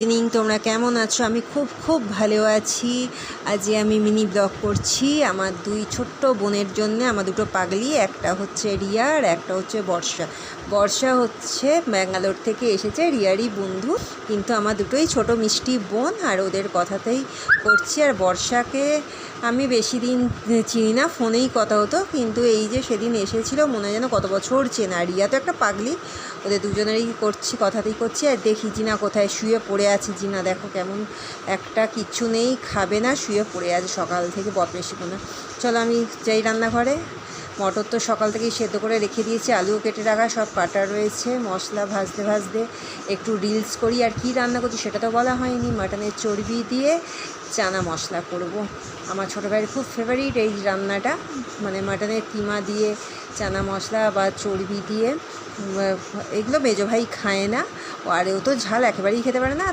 Evening, তোমরা কেমন আছো? আমি খুব খুব ভালো আছি। আজকে আমি মিনি ব্লগ করছি আমার দুই ছোট্ট বোনের জন্য। আমার দুটো পাগলি, একটা হচ্ছে রিয়া আর একটা হচ্ছে বর্ষা। বর্ষা হচ্ছে ব্যাঙ্গালোর থেকে এসেছে, রিয়ারই বন্ধু, কিন্তু আমার দুটোই ছোট মিষ্টি বোন, আর ওদের কথাতেই করছি। আর বর্ষাকে আমি বেশি দিন চিনি না, ফোনেই কথা হতো, কিন্তু এই যে সেদিন এসেছিলো মনে হয় যেন কত বছর চেনা। আর রিয়া তো একটা পাগলি, ওদের দুজনেরই করছি, কথাতেই করছি। আর দেখি জিনা কোথায় শুয়ে পড়ে আছে। জিনা দেখো কেমন একটা, কিচ্ছু নেই, খাবে না, শুয়ে পড়ে আছে সকাল থেকে, বদমেশি না। চলো আমি যাই রান্নাঘরে। মটর তো সকাল থেকেই সেদ্ধ করে রেখে দিয়েছি, আলুও কেটে রাখা, সব কাটা রয়েছে। মশলা ভাজতে ভাজতে একটু রিলস করি। আর কি রান্না করছি সেটা তো বলা হয়নি। মাটনের চর্বি দিয়ে চানা মশলা করব। আমার ছোটো ভাইয়ের খুব ফেভারিট এই রান্নাটা, মানে মাটনের কিমা দিয়ে চানা মশলা বা চর্বি দিয়ে। এগুলো মেজো ভাই খায় না, আর ও তো ঝাল একেবারেই খেতে পারে না,